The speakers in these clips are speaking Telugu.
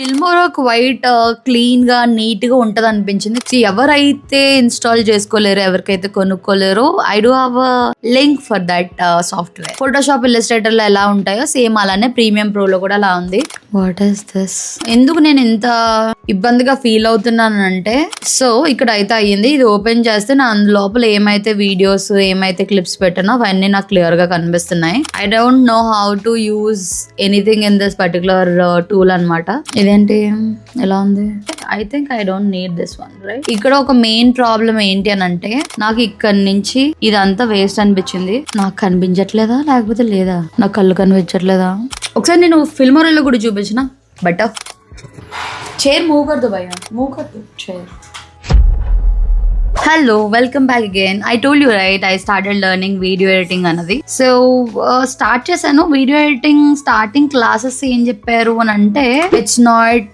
ఫిల్మోరా క్వైట్ క్లీన్ గా నీట్ గా ఉంటది అనిపించింది. ఎవరైతే ఇన్స్టాల్ చేసుకోలేరు, ఎవరికైతే కొనుక్కోలేరో, I do have link for that software. Photoshop, Illustrator లో ఎలా ఉంటాయో సేమ్ అలానే ప్రీమియం ప్రో లో కూడా అలా ఉంది. What is this? ఎందుకు నేను ఇంత ఇబ్బందిగా ఫీల్ అవుతున్నాను అంటే, సో ఇక్కడ అయితే అయ్యింది. ఇది ఓపెన్ చేస్తే నా లోపల ఏమైతే వీడియోస్, ఏమైతే క్లిప్స్ పెట్టానో అవన్నీ నాకు క్లియర్ గా కనిపిస్తున్నాయి. I don't know how to use anything in this particular tool అన్నమాట. ఇదేంటి ఎలా ఉంది? I think I don't need this one, right? ఇక్కడ ఒక మెయిన్ ప్రాబ్లం ఏంటి అని అంటే, నాకు ఇక్కడ నుంచి ఇదంతా వేస్ట్ అనిపించింది. నాకు కనిపించట్లేదా లేకపోతే లేదా? నాకు కళ్ళు కనిపించట్లేదా? ఒకసారి నేను ఫిల్మోరాలో కూడా చూపించిన. బట్ చైర్ మూవ్ కర్దు భయ్యా, మూవ్ కర్దు chair. Hello, welcome back again. I told you right, I started learning video editing అన్నది. సో స్టార్ట్ చేశాను వీడియో ఎడిటింగ్. స్టార్టింగ్ క్లాసెస్ ఏం చెప్పారు అని అంటే, ఇట్స్ నాట్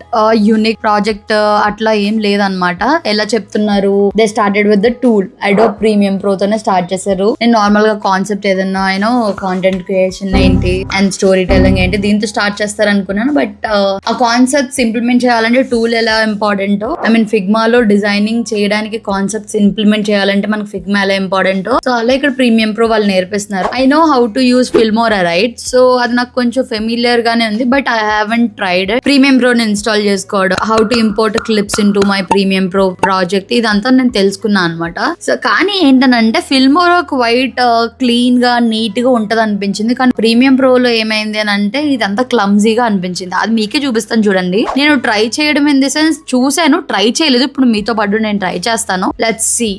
యూనిక్ ప్రాజెక్ట్ అట్లా ఏం లేదనమాట. ఎలా చెప్తున్నారు, they started with the tool Adobe premium pro తోనే స్టార్ట్ చేశారు. నేను నార్మల్ గా కాన్సెప్ట్ ఏదన్నా యూనో కాంటెంట్ క్రియేషన్ ఏంటి అండ్ స్టోరీ టెల్లింగ్ ఏంటి దీంతో స్టార్ట్ చేస్తారు అనుకున్నాను. బట్ ఆ కాన్సెప్ట్స్ ఇంప్లిమెంట్ చేయాలంటే టూల్ ఎలా ఇంపార్టెంటో, ఐ మీన్ ఫిగ్మాలో డిజైనింగ్ చేయడానికి కాన్సెప్ట్స్ ఇంప్లిమెంట్ చేయాలంటే మనకు ఫిగ్మా ఎలా ఇంపార్టెంట్, సో అలా ఇక్కడ ప్రీమియం ప్రో వాళ్ళు నేర్పిస్తున్నారు. I know how to use Filmora, right? So అది నాకు కొంచెం ఫెమిలియర్ గానే ఉంది, but I haven't tried premium pro install చేసుకోవడం, how to import clips into my premium pro project, ఇదంతా నేను తెలుసుకున్నాను అనమాట. సో కానీ ఏంటనంటే ఫిల్మోరా క్వైట్ క్లీన్ గా నీట్ గా ఉంటది అనిపించింది. కానీ ప్రీమియం ప్రో లో ఏమైంది అని అంటే ఇదంతా క్లమ్జీగా అనిపించింది. అది మీకే చూపిస్తాను చూడండి. నేను ట్రై చేయడం ఇన్ ది సెన్స్ చూసాను, ట్రై చేయలేదు. ఇప్పుడు మీతో పాటు నేను ట్రై చేస్తాను. లెట్స్ see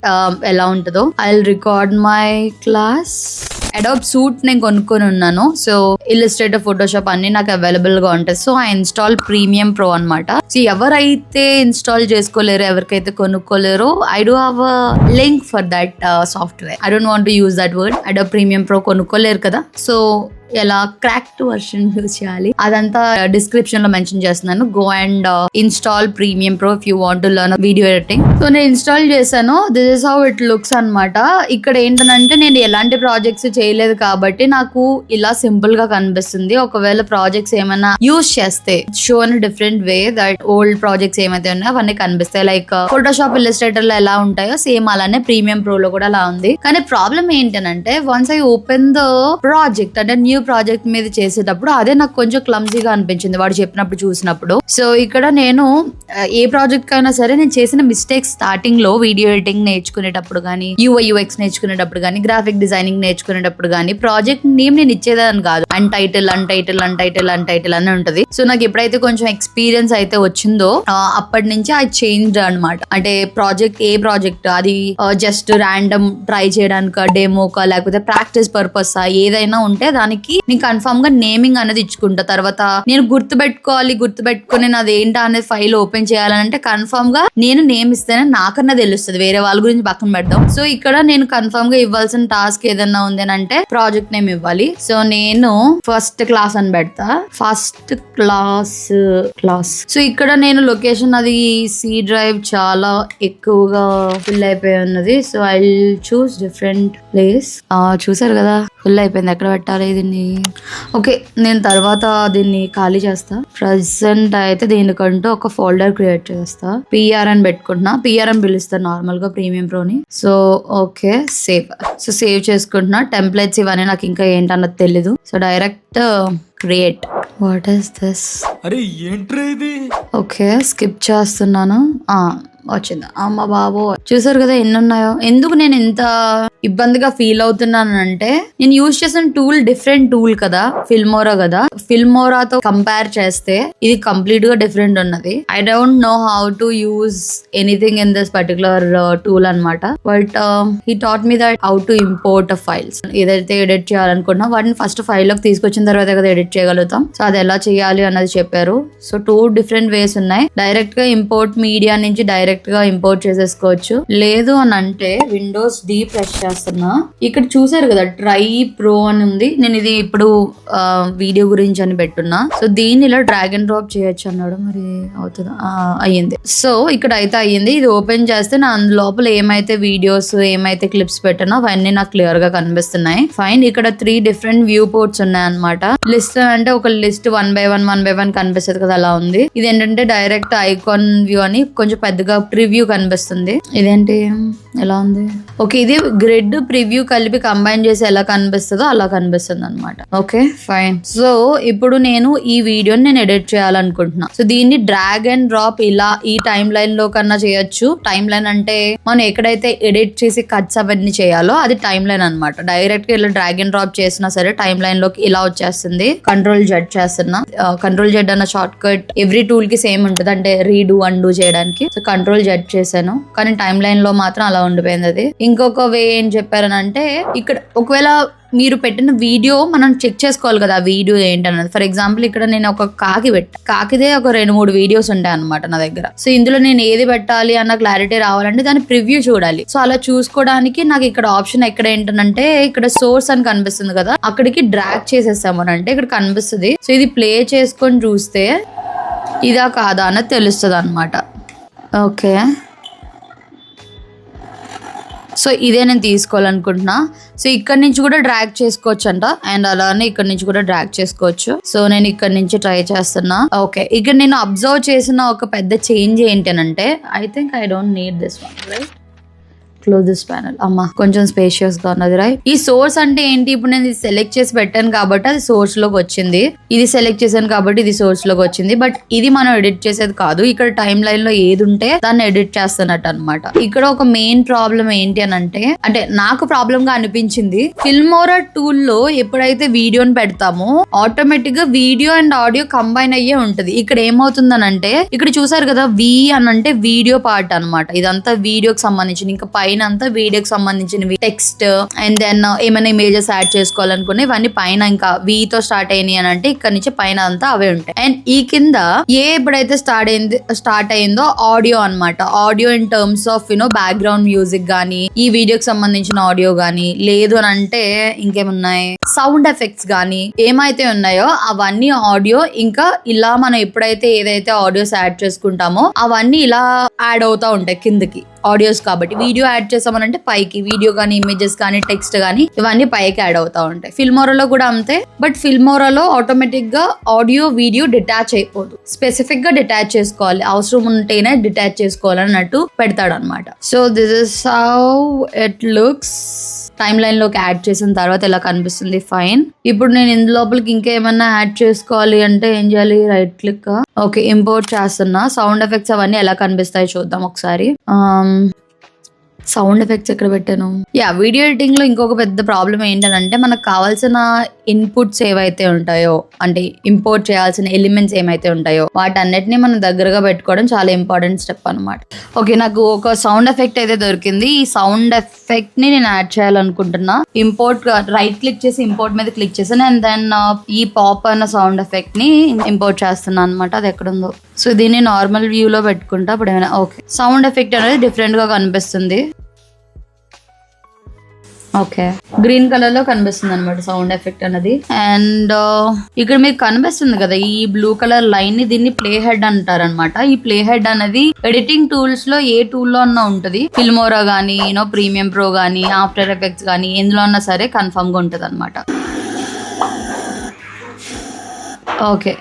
ఎలా ఉంటుందో. I'll record my class. Adobe suit నేను కొనుక్కొని ఉన్నాను. సో ఇల్లస్ట్రేటర్, ఫోటోషాప్ అన్ని నాకు అవైలబుల్ గా ఉంటాయి. So I install premium pro అనమాట. సో ఎవరైతే ఇన్స్టాల్ చేసుకోలేరు, ఎవరికైతే కొనుక్కోలేరో, I do have link for that software. I don't want to use that word. Adobe premium pro కొనుక్కోలేరు కదా, సో ఎలా క్రాక్డ్ వర్షన్ యూజ్ చేయాలి అదంతా డిస్క్రిప్షన్ లో మెన్షన్ చేస్తున్నాను. Go and install premium pro if you want to learn video editing. So నేను ఇన్స్టాల్ చేశాను. This is how it looks అనమాట. ఇక్కడ ఏంటంటే నేను ఎలాంటి ప్రాజెక్ట్స్ చేయలేదు కాబట్టి నాకు ఇలా సింపుల్ గా కనిపిస్తుంది. ఒకవేళ ప్రాజెక్ట్స్ ఏమైనా యూజ్ చేస్తే show in different way that old projects ఏమైతే ఉన్నాయో అవన్నీ కనిపిస్తాయి. లైక్ ఫోటోషాప్, ఇల్లస్ట్రేటర్ లో ఎలా ఉంటాయో సేమ్ అలానే ప్రీమియం ప్రో లో కూడా అలా ఉంది. కానీ ప్రాబ్లం ఏంటంటే once I open the project అంటే న్యూ ప్రాజెక్ట్ మీద చేసేటప్పుడు అదే నాకు కొంచెం క్లమ్జీగా అనిపించింది వాడు చెప్పినప్పుడు చూసినప్పుడు. సో ఇక్కడ నేను ఏ ప్రాజెక్ట్ అయినా సరే నేను చేసిన మిస్టేక్స్ స్టార్టింగ్ లో వీడియో ఎడిటింగ్ నేర్చుకునేటప్పుడు కానీ, యూఐ యూఎక్స్ నేర్చుకునేటప్పుడు కానీ, గ్రాఫిక్ డిజైనింగ్ నేర్చుకునేటప్పుడు కానీ ప్రాజెక్ట్ నేమ్ నేను ఇచ్చేదాన్ని కాదు. అన్టైటిల్ అని ఉంటది. సో నాకు ఎప్పుడైతే కొంచెం ఎక్స్పీరియన్స్ అయితే వచ్చిందో అప్పటి నుంచి అది చేంజ్ అనమాట. అంటే ఏ ప్రాజెక్ట్ అది జస్ట్ ర్యాండమ్ ట్రై చేయడానికి, డెమోకా లేకపోతే ప్రాక్టీస్ పర్పస్ ఏదైనా ఉంటే దానికి నేను కన్ఫర్మ్ గా నేమింగ్ అనేది ఇచ్చుకుంటా. తర్వాత నేను గుర్తుపెట్టుకుని నాది ఏంటా అనేది ఫైల్ ఓపెన్ చేయాలంటే కన్ఫర్మ్ గా నేను నేమ్ ఇస్తేనే నాకన్నా తెలుస్తుంది. వేరే వాళ్ళ గురించి పక్కన పెడదాం. సో ఇక్కడ నేను కన్ఫర్మ్ గా ఇవ్వాల్సిన టాస్క్ ఏదన్నా ఉంది అని అంటే ప్రాజెక్ట్ నేమ్ ఇవ్వాలి. సో నేను ఫస్ట్ క్లాస్ అని పెడతా. First class. సో ఇక్కడ నేను లొకేషన్ అది సి డ్రైవ్ చాలా ఎక్కువగా ఫుల్ అయిపోయి ఉన్నది. So I choose different place. చూసారు కదా ఫుల్ అయిపోయింది. ఎక్కడ పెట్టాలి దీన్ని? ఓకే, నేను తర్వాత దీన్ని ఖాళీ చేస్తా. ప్రెసెంట్ అయితే దీనికంటూ ఒక ఫోల్డర్ క్రియేట్ చేస్తా. పిఆర్ అని పెట్టుకుంటున్నా. పిఆర్ అని పిలుస్తాను నార్మల్ గా ప్రీమియం ప్రోని. సో ఓకే, సేవ్ చేసుకుంటున్నా. టెంప్లెట్స్ ఇవన్నీ నాకు ఇంకా ఏంటన్నది తెలీదు. So direct create. What is this? అరే ఏంట్రా ఇది? ఓకే, స్కిప్ చేస్తున్నాను. వచ్చింది. అమ్మ బాబో, చూసారు కదా ఎన్ని ఉన్నాయో. ఎందుకు నేను ఇంత ఇబ్బందిగా ఫీల్ అవుతున్నాను అంటే, నేను యూజ్ చేసిన టూల్ డిఫరెంట్ టూల్ కదా, ఫిల్మోరా కదా. ఫిల్మోరాతో కంపేర్ చేస్తే ఇది కంప్లీట్ గా డిఫరెంట్ ఉన్నది. I don't know how to use anything in this particular tool అనమాట. But he taught me that how to import files. ఏదైతే ఎడిట్ చేయాలనుకున్నా వాటిని ఫస్ట్ ఫైల్ లోకి తీసుకొచ్చిన తర్వాత కదా ఎడిట్ చేయగలుగుతాం. సో అది ఎలా చేయాలి అన్నది చెప్పారు. సో 2 డిఫరెంట్ వేస్ ఉన్నాయి. డైరెక్ట్ గా ఇంపోర్ట్ మీడియా నుంచి డైరెక్ట్ డైరెక్ట్ గా ఇంపోర్ట్ చేసేసుకోవచ్చు. లేదు అని అంటే విండోస్ డి ప్రెస్ చేస్తున్నా. ఇక్కడ చూసారు కదా ట్రై ప్రో అని ఉంది. నేను ఇది ఇప్పుడు వీడియో గురించి అని పెట్టున్నా. సో దీన్ని ఇలా డ్రాగ్ అండ్ డ్రాప్ చేయొచ్చు అన్నాడు. మరి అవుతుందా? అయ్యింది. సో ఇక్కడ అయితే అయ్యింది. ఇది ఓపెన్ చేస్తే నా లోపల ఏమైతే వీడియోస్ ఏమైతే క్లిప్స్ పెట్టానో అవన్నీ నాకు క్లియర్ గా కనిపిస్తున్నాయి. ఫైన్. ఇక్కడ 3 డిఫరెంట్ వ్యూ పోర్ట్స్ ఉన్నాయి అనమాట. లిస్ట్ అంటే ఒక లిస్ట్ 1 by 1 కనిపిస్తుంది కదా, అలా ఉంది. ఇది ఏంటంటే డైరెక్ట్ ఐకాన్ వ్యూ అని కొంచెం పెద్దగా ప్రివ్యూ కనిపిస్తుంది. ఇదేంటి ఎలా ఉంది? ఓకే, ఇది గ్రిడ్ ప్రివ్యూ కలిపి కంబైన్ చేసి ఎలా కనిపిస్తుందో అలా కనిపిస్తుంది అనమాట. Okay fine. సో ఇప్పుడు నేను ఈ వీడియోని నేను ఎడిట్ చేయాలనుకుంటున్నా. సో దీన్ని డ్రాగ్ అండ్ డ్రాప్ ఇలా ఈ టైం లైన్ లో కన్నా చేయొచ్చు. టైం లైన్ అంటే మనం ఎక్కడైతే ఎడిట్ చేసి కట్స్ అవన్నీ చేయాలో అది టైం లైన్ అనమాట. డైరెక్ట్ గా ఇలా డ్రాగ్ అండ్ డ్రాప్ చేసినా సరే టైం లైన్ లోకి ఇలా వచ్చేస్తుంది. కంట్రోల్ జెడ్ చేస్తున్నా. కంట్రోల్ జెడ్ అన్న షార్ట్ కట్ ఎవ్రీ టూల్ కి సేమ్ ఉంటుంది, అంటే రీడూ అండూ చేయడానికి. సో కంట్రోల్ జెడ్ చేశాను, కానీ టైం లైన్ లో మాత్రం అలా ఉండిపోయింది. అది ఇంకొక వే ఏం చెప్పారనంటే, ఇక్కడ ఒకవేళ మీరు పెట్టిన వీడియో మనం చెక్ చేసుకోవాలి కదా, ఆ వీడియో ఏంటన్నది. ఫర్ ఎగ్జాంపుల్ ఇక్కడ నేను ఒక కాకి పెట్టా. కాకిదే ఒక 2-3 వీడియోస్ ఉంటాయి అనమాట నా దగ్గర. సో ఇందులో నేను ఏది పెట్టాలి అన్న క్లారిటీ రావాలంటే దాని ప్రివ్యూ చూడాలి. సో అలా చూసుకోవడానికి నాకు ఇక్కడ ఆప్షన్ ఎక్కడ ఏంటంటే, ఇక్కడ సోర్స్ అని కనిపిస్తుంది కదా, అక్కడికి డ్రాగ్ చేసేస్తామనంటే ఇక్కడ కనిపిస్తుంది. సో ఇది ప్లే చేసుకొని చూస్తే ఇదా కాదా అన్నది తెలుస్తుంది అనమాట. ఓకే, సో ఇదే నేను తీసుకోవాలనుకుంటున్నా. సో ఇక్కడ నుంచి కూడా డ్రాగ్ చేసుకోవచ్చు అంట, అండ్ అలానే ఇక్కడ నుంచి కూడా డ్రాగ్ చేసుకోవచ్చు. సో నేను ఇక్కడ నుంచి ట్రై చేస్తున్నా. ఓకే, ఇక్కడ నేను అబ్జర్వ్ చేసిన ఒక పెద్ద చేంజ్ ఏంటంటే, I think I don't need this one, right? Close this panel. అమ్మా కొంచెం స్పేషియస్ గా ఉన్నది, రైట్? ఈ సోర్స్ అంటే ఏంటి? ఇప్పుడు నేను ఇది సెలెక్ట్ చేసి పెట్టాను కాబట్టి అది సోర్స్ లోకి వచ్చింది. ఇది సెలెక్ట్ చేశాను కాబట్టి ఇది సోర్స్ లోకి వచ్చింది. బట్ ఇది మనం ఎడిట్ చేసేది కాదు. ఇక్కడ టైం లైన్ లో ఏది ఉంటే దాన్ని ఎడిట్ చేస్తున్నట్టు అనమాట. ఇక్కడ ఒక మెయిన్ ప్రాబ్లం ఏంటి అని అంటే నాకు ప్రాబ్లం గా అనిపించింది, ఫిల్మోరా టూల్ లో ఎప్పుడైతే వీడియోని పెడతామో ఆటోమేటిక్ గా వీడియో అండ్ ఆడియో కంబైన్ అయ్యే ఉంటది. ఇక్కడ ఏమవుతుందనంటే, ఇక్కడ చూసారు కదా వి అని అంటే వీడియో పార్ట్ అనమాట. ఇదంతా వీడియోకి సంబంధించిన, ఇంకా పైన అంతా వీడియోకి సంబంధించినవి, టెక్స్ట్ అండ్ దెన్ ఏమైనా ఇమేజెస్ యాడ్ చేసుకోవాలనుకుని ఇవన్నీ పైన ఇంకా వీతో స్టార్ట్ అయినాయి అని అంటే ఇక్కడ నుంచి పైన అంతా అవే ఉంటాయి. అండ్ ఈ కింద ఎప్పుడైతే స్టార్ట్ అయిందో ఆడియో అనమాట. Audio in terms of background music గానీ, ఈ వీడియోకి సంబంధించిన ఆడియో గానీ, లేదు అని అంటే ఇంకేమున్నాయి సౌండ్ ఎఫెక్ట్స్ గానీ ఏమైతే ఉన్నాయో అవన్నీ ఆడియో. ఇంకా ఇలా మనం ఎప్పుడైతే ఏదైతే ఆడియోస్ యాడ్ చేసుకుంటామో అవన్నీ ఇలా యాడ్ అవుతా ఉంటాయి కిందకి. ఆడియోస్ కాబట్టి వీడియో యాడ్ చేసామనంటే పైకి వీడియో కానీ, ఇమేజెస్ కానీ, టెక్స్ట్ కానీ ఇవన్నీ పైకి యాడ్ అవుతా ఉంటాయి. ఫిల్మోరాలో కూడా అంతే. బట్ ఫిల్మోరాలో ఆటోమేటిక్ గా ఆడియో వీడియో డిటాచ్ అయిపోదు, స్పెసిఫిక్ గా డిటాచ్ చేసుకోవాలి, అవసరం ఉంటేనే డిటాచ్ చేసుకోవాలి అన్నట్టు పెడతాడు అనమాట. So this is how it looks. Time line లోకి యాడ్ చేసిన తర్వాత ఇలా కనిపిస్తుంది. ఫైన్. ఇప్పుడు నేను ఇందు లోపలికి ఇంకేమన్నా యాడ్ చేసుకోవాలి అంటే ఏం చేయాలి? Right click. ఓకే, ఇంపోర్ట్ చేస్తున్నా. సౌండ్ ఎఫెక్ట్స్ అవన్నీ ఎలా కనిపిస్తాయి చూద్దాం ఒకసారి. సౌండ్ ఎఫెక్ట్స్ ఎక్కడ పెట్టాను? వీడియో ఎడిటింగ్ లో ఇంకొక పెద్ద ప్రాబ్లం ఏంటంటే, మనకు కావాల్సిన ఇన్పుట్స్ ఏవైతే ఉంటాయో, అంటే ఇంపోర్ట్ చేయాల్సిన ఎలిమెంట్స్ ఏమైతే ఉంటాయో వాటన్నిటిని మనం దగ్గరగా పెట్టుకోవడం చాలా ఇంపార్టెంట్ స్టెప్ అనమాట. ఓకే, నాకు ఒక సౌండ్ ఎఫెక్ట్ అయితే దొరికింది. ఈ సౌండ్ ఎఫెక్ట్ ని నేను యాడ్ చేయాలనుకుంటున్నా. ఇంపోర్ట్ రైట్ క్లిక్ చేసి ఇంపోర్ట్ మీద క్లిక్ చేశాను, అండ్ దెన్ ఈ పాప్ అన్న సౌండ్ ఎఫెక్ట్ ని ఇంపోర్ట్ చేస్తున్నాను అనమాట. అది ఎక్కడుందో. సో దీన్ని నార్మల్ వ్యూ లో పెట్టుకుంటా. ఇప్పుడు ఏమైనా ఓకే, సౌండ్ ఎఫెక్ట్ అనేది డిఫరెంట్ గా కనిపిస్తుంది. ఓకే, గ్రీన్ కలర్ లో కనిపిస్తుంది అనమాట సౌండ్ ఎఫెక్ట్ అనేది. అండ్ ఇక్కడ మీకు కనిపిస్తుంది కదా ఈ బ్లూ కలర్ లైన్ ని, దీన్ని ప్లే హెడ్ అంటారనమాట. ఈ ప్లే హెడ్ అనేది ఎడిటింగ్ టూల్స్ లో ఏ టూల్ లో అన్నా ఉంటది. ఫిల్మోరా గానీ, ప్రీమియం ప్రో గానీ, ఆఫ్టర్ ఎఫెక్ట్స్ గానీ ఎందులో అన్నా సరే కన్ఫర్మ్ గా ఉంటది అనమాట. ఓకే,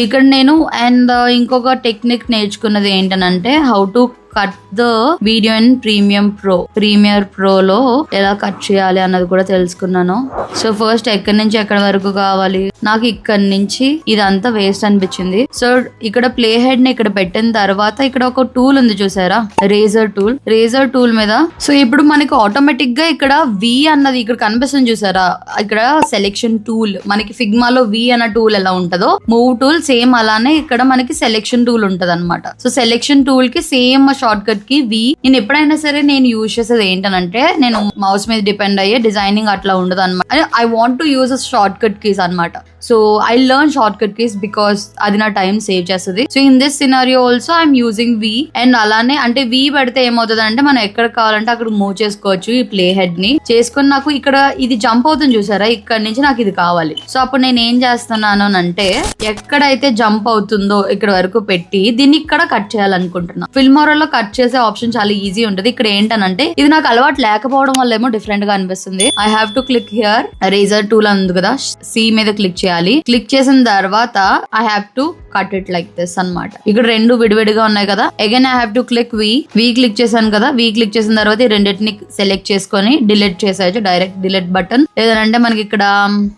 ఇక్కడ నేను అండ్ ఇంకొక టెక్నిక్ నేర్చుకున్నది ఏంటనంటే, how to cut the video in Premiere ప్రోలో ఎలా కట్ చేయాలి అన్నది కూడా తెలుసుకున్నాను. సో ఫస్ట్ ఎక్కడి నుంచి ఎక్కడి వరకు కావాలి, నాకు ఇక్కడ నుంచి ఇదంతా వేస్ట్ అనిపించింది. సో ఇక్కడ ప్లే హెడ్ ని ఇక్కడ పెట్టిన తర్వాత ఇక్కడ ఒక టూల్ ఉంది చూసారా, రేజర్ టూల్ మీద. సో ఇప్పుడు మనకి ఆటోమేటిక్ గా ఇక్కడ వి అన్నది ఇక్కడ కనిపిస్తుంది చూసారా, ఇక్కడ సెలెక్షన్ టూల్. మనకి ఫిగ్మాలో వి అన్న టూల్ ఎలా ఉంటుందో మూవ్ టూల్ సేమ్ అలానే ఇక్కడ మనకి సెలెక్షన్ టూల్ ఉంటది అనమాట. సో సెలెక్షన్ టూల్ కి సేమ్ షార్ట్ కట్ కి వి. నేను ఎప్పుడైనా సరే నేను యూజ్ చేసేది ఏంటనంటే, నేను మౌస్ మీద డిపెండ్ అయ్యే డిజైనింగ్ అట్లా ఉండదు అనమాట. I want to use shortcut keys అనమాట. So I learn shortcut keys because అది నా టైం సేవ్ చేస్తుంది. So in this scenario also I'm using V. And అలానే అంటే వి పెడితే ఏమవుతుంది అంటే మనం ఎక్కడ కావాలంటే అక్కడ మూవ్ చేసుకోవచ్చు ఈ ప్లే హెడ్ ని చేసుకుని. నాకు ఇక్కడ ఇది జంప్ అవుతుంది చూసారా, ఇక్కడ నుంచి నాకు ఇది కావాలి. సో అప్పుడు నేను ఏం చేస్తున్నాను అంటే ఎక్కడైతే జంప్ అవుతుందో ఇక్కడ వరకు పెట్టి దీన్ని ఇక్కడ కట్ చేయాలనుకుంటున్నా. ఫిల్మోరాలో కట్ చేసే ఆప్షన్ చాలా ఈజీ ఉంటుంది. ఇక్కడ ఏంటనంటే ఇది నాకు అలవాటు లేకపోవడం వల్ల ఏమో డిఫరెంట్ గా అనిపిస్తుంది. I have to click here, razor tool ఉంది కదా, సి మీద క్లిక్ చేయాలి. క్లిక్ చేసిన తర్వాత I have to cut it like this అన్నమాట. ఇక్కడ రెండు విడివిడిగా ఉన్నాయి కదా. Again I have to click V click చేశాను కదా. వి క్లిక్ చేసిన తర్వాత ఈ రెండింటిని సెలెక్ట్ చేసుకొని డిలీట్ చేసేయచ్చు. Direct delete button. లేదంటే మనకి ఇక్కడ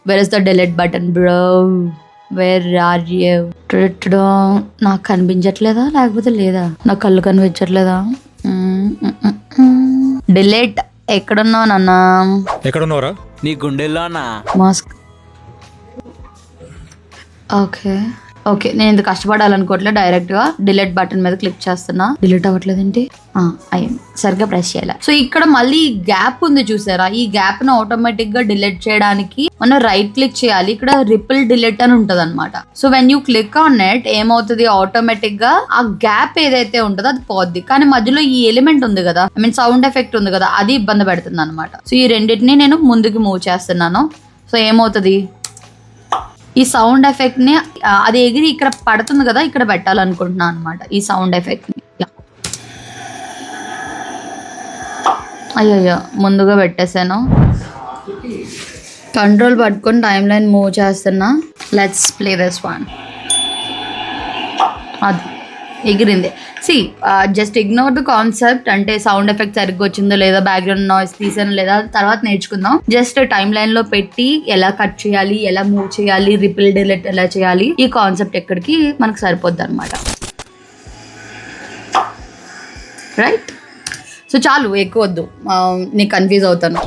where is the delete button bro, where are you? నాకు కనిపించట్లేదా లేకపోతే లేదా? నాకు కళ్ళు కనిపించట్లేదా? డిలీట్. ఎక్కడున్నావు నాన్న? ఎక్కడున్నావురా? నీ గుండెల్లోనా? మాస్క్. ఓకే నేను ఇంత కష్టపడాలనుకోవట్లే. డైరెక్ట్ గా డిలీట్ బటన్ మీద క్లిక్ చేస్తున్నా. డిలీట్ అవ్వట్లేదు ఏంటి? అయ్యింది. సరిగ్గా ప్రెస్ చేయాలి. సో ఇక్కడ మళ్ళీ గ్యాప్ ఉంది చూసారా, ఈ గ్యాప్ ను ఆటోమేటిక్ గా డిలీట్ చేయడానికి మనం రైట్ క్లిక్ చేయాలి. ఇక్కడ రిపిల్ డిలీట్ అని ఉంటది అనమాట. So when you click on it ఏమవుతుంది, ఆటోమేటిక్ గా ఆ గ్యాప్ ఏదైతే ఉంటుందో అది పోద్ది. కానీ మధ్యలో ఈ ఎలిమెంట్ ఉంది కదా, ఐ మీన్ సౌండ్ ఎఫెక్ట్ ఉంది కదా, అది ఇబ్బంది పెడుతుంది అనమాట. సో ఈ రెండింటిని నేను ముందుకు మూవ్ చేస్తున్నాను. సో ఏమవుతుంది, ఈ సౌండ్ ఎఫెక్ట్ ని అది ఎగిరి ఇక్కడ పడుతుంది కదా, ఇక్కడ పెట్టాలనుకుంటున్నాను అనమాట ఈ సౌండ్ ఎఫెక్ట్ ని. అయ్యో ముందుగా పెట్టేశాను. కంట్రోల్ పట్టుకొని టైం లైన్ మూవ్ చేస్తున్నా. Let's play this one. అది ఎగిరింది. Just ignore the concept. అంటే సౌండ్ ఎఫెక్ట్ సరిగ్గా వచ్చిందో లేదా, బ్యాక్గ్రౌండ్ నాయిస్ తీసాను లేదా, తర్వాత నేర్చుకుందాం. జస్ట్ టైం లైన్ లో పెట్టి ఎలా కట్ చేయాలి, ఎలా మూవ్ చేయాలి, రిపిల్ డిలీట్ ఎలా చేయాలి, ఈ కాన్సెప్ట్ ఎక్కడికి మనకు సరిపోద్ది అనమాట. రైట్. సో చాలు, ఎక్కువ వద్దు, నీకు కన్ఫ్యూజ్ అవుతాను.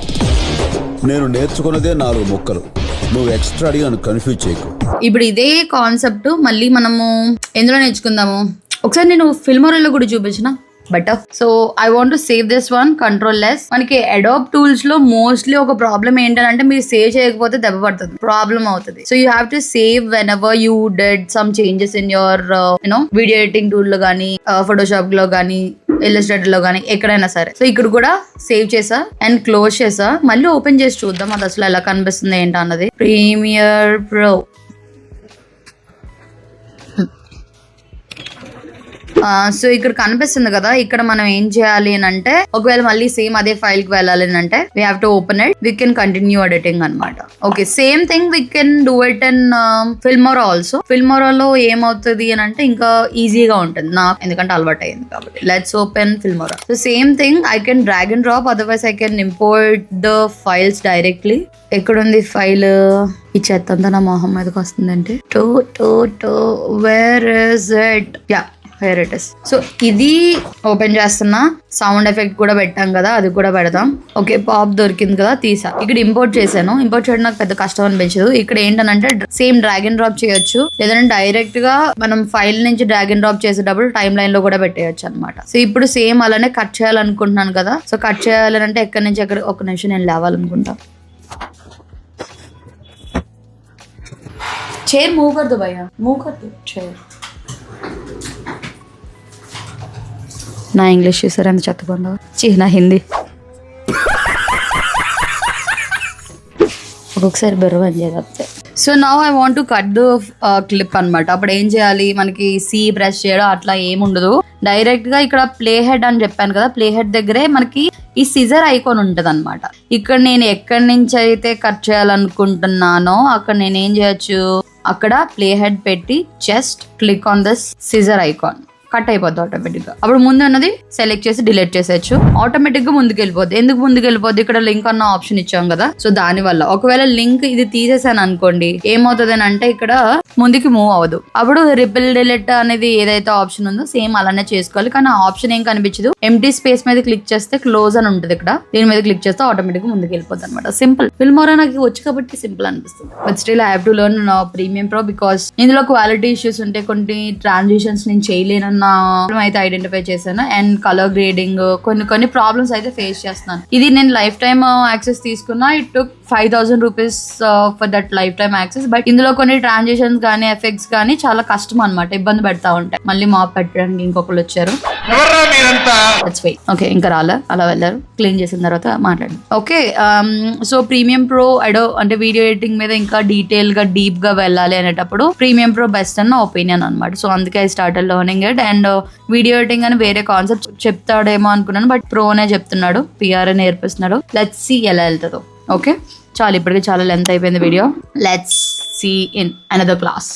నేను నేర్చుకున్నదే 4 ముక్కలు, నువ్వు ఎక్స్ట్రా అడిగి నన్ను కన్ఫ్యూజ్ చేయకు. ఇప్పుడు ఇదే కాన్సెప్ట్ మళ్ళీ మనము ఎందులో నేర్చుకుందాము, ఒకసారి నేను ఫిల్మోరాలో కూడా చూపించిన better. So I want to save this one, control less. మనకి అడాబ్ టూల్స్ లో మోస్ట్లీ ఒక ప్రాబ్లం ఏంటంటే మీరు సేవ్ చేయకపోతే దెబ్బ పడుతుంది, ప్రాబ్లం అవుతుంది. So you have to save when ever you did some changes in your video editing tool లో కానీ, ఫోటోషాప్ లో కానీ, ఇల్లస్ట్రేటర్ లో కానీ, ఎక్కడైనా సరే. సో ఇక్కడ కూడా సేవ్ చేసా అండ్ క్లోజ్ చేసా. మళ్ళీ ఓపెన్ చేసి చూద్దాం అది అసలు ఎలా కనిపిస్తుంది ఏంటి అన్నది. Premiere Pro. సో ఇక్కడ కనిపిస్తుంది కదా, ఇక్కడ మనం ఏం చేయాలి అని అంటే, ఒకవేళ మళ్ళీ సేమ్ అదే ఫైల్ కి వెళ్ళాలి అని అంటే we have to open it, we can continue editing అనమాట. Okay, same thing we can do it in Filmora also. ఫిల్మోరాలో ఏమవుతుంది అని అంటే ఇంకా ఈజీగా ఉంటుంది నాకు, ఎందుకంటే అలవాటు అయింది కాబట్టి. Let's open Filmora. So same thing, I can drag and drop, otherwise I can import the files directly. ఎక్కడుంది ఫైల్? ఈ చెత్త అంతా నా మొహం మీదకి వస్తుందంటే where is it? Yeah, here it is. So ఇది ఓపెన్ చేస్తున్నా. సౌండ్ ఎఫెక్ట్ కూడా పెట్టాం కదా, అది కూడా పెడదాం. ఓకే, పాప్ దొరికింది కదా, తీసా. ఇక్కడ ఇంపోర్ట్ చేశాను. ఇంపోర్ట్ చేయడం నాకు పెద్ద కష్టం అనిపించదు. ఇక్కడ ఏంటంటే సేమ్ డ్రాగ్ అండ్ డ్రాప్ చేయొచ్చు, లేదంటే డైరెక్ట్ గా మనం ఫైల్ నుంచి డ్రాగ్ అండ్ డ్రాప్ చేసేటప్పుడు టైం లైన్ లో కూడా పెట్టేయచ్చు అనమాట. సో ఇప్పుడు సేమ్ అలానే కట్ చేయాలనుకుంటున్నాను కదా. సో కట్ చేయాలంటే ఎక్కడి నుంచి ఎక్కడ, ఒక నిమిషం నేను లేవాలనుకుంటా. చైర్ మూవ్ కర్ దో భయ్యా, మూవ్ కర్ దో చైర్. నా ఇంగ్లీష్ చూసారు ఎంత చెత్తకుండా, నా హిందీ ఒక్కొక్కసారి బెర్ర అని చేస్తే. So now I want to cut the clip అనమాట. అప్పుడు ఏం చేయాలి, మనకి సి ప్రెస్ చేయడం అట్లా ఏముండదు. డైరెక్ట్ గా ఇక్కడ ప్లే హెడ్ అని చెప్పాను కదా, ప్లే హెడ్ దగ్గరే మనకి ఈ సిజర్ ఐకాన్ ఉంటది అనమాట. ఇక్కడ నేను ఎక్కడి నుంచి అయితే కట్ చేయాలనుకుంటున్నానో అక్కడ నేను ఏం చేయొచ్చు, అక్కడ ప్లే హెడ్ పెట్టి just click on this scissor icon, cut అయిపోద్ది ఆటోమేటిక్ గా. అప్పుడు ముందు అన్నది సెలెక్ట్ చేసి డిలీట్ చేసేయచ్చు, ఆటోమేటిక్ గా ముందుకు వెళ్ళిపోద్ది. ఎందుకు ముందుకు వెళ్ళిపోద్ది, ఇక్కడ లింక్ అన్న ఆప్షన్ ఇచ్చాం కదా, సో దాని వల్ల. ఒకవేళ లింక్ ఇది తీసేసాను అనుకోండి, ఏమవుతుంది అని అంటే ఇక్కడ ముందుకి మూవ్ అవ్వదు. అప్పుడు రిపిల్ డిలీట్ అనేది ఏదైతే ఆప్షన్ ఉందో సేమ్ అలానే చేసుకోవాలి. కానీ ఆ ఆప్షన్ ఏం కనిపించదు. ఎంటీ స్పేస్ మీద క్లిక్ చేస్తే క్లోజ్ అని ఉంటుంది, ఇక్కడ దీని మీద క్లిక్ చేస్తే ఆటోమేటిక్ గా ముందుకు వెళ్ళిపోద్ది అనమాట. సింపుల్. ఫిల్మోరా నాకు వచ్చి కాబట్టి సింపుల్ అనిపిస్తుంది. But still I have to learn premium pro because ఇందులో క్వాలిటీ ఇష్యూస్ ఉంటాయి, కొన్ని ట్రాన్సిషన్స్ నేను చేయలేనని ఉన్న ప్రాబ్లమ్ అయితే ఐడెంటిఫై చేశాను. అండ్ కలర్ గ్రేడింగ్ కొన్ని ప్రాబ్లమ్స్ అయితే ఫేస్ చేస్తున్నాను. ఇది నేను లైఫ్ టైమ్ యాక్సెస్ తీసుకున్నా. It took 5,000 rupees for that life time access. But ఇందులో కొన్ని ట్రాన్సాక్షన్స్ కానీ ఎఫెక్ట్స్ కానీ చాలా కష్టం అనమాట, ఇబ్బంది పెడతా ఉంటాయి. మళ్ళీ మాప్ పెట్టడానికి ఇంకొకరు వచ్చారు. ఓకే, ఇంకా అలా వెళ్ళారు. క్లీన్ చేసిన తర్వాత మాట్లాడు. ఓకే, సో ప్రీమియం ప్రో అంటే వీడియో ఎడిటింగ్ మీద ఇంకా డీటెయిల్ గా డీప్ గా వెళ్ళాలి అనేటప్పుడు ప్రీమియం ప్రో బెస్ట్ అన్న ఒపీనియన్ అనమాట. సో అందుకే I started learning it. And video editing అని వేరే కాన్సెప్ట్ చెప్తాడేమో అనుకున్నాను, బట్ ప్రోనే చెప్తున్నాడు, పిఆర్ఏ నేర్పిస్తున్నాడు. లెట్స్ సీ ఎలా వెళ్తుందో. ఓకే, చాలు, ఇప్పటికి చాలా లెంత్ అయిపోయింది వీడియో. Let's see in another class.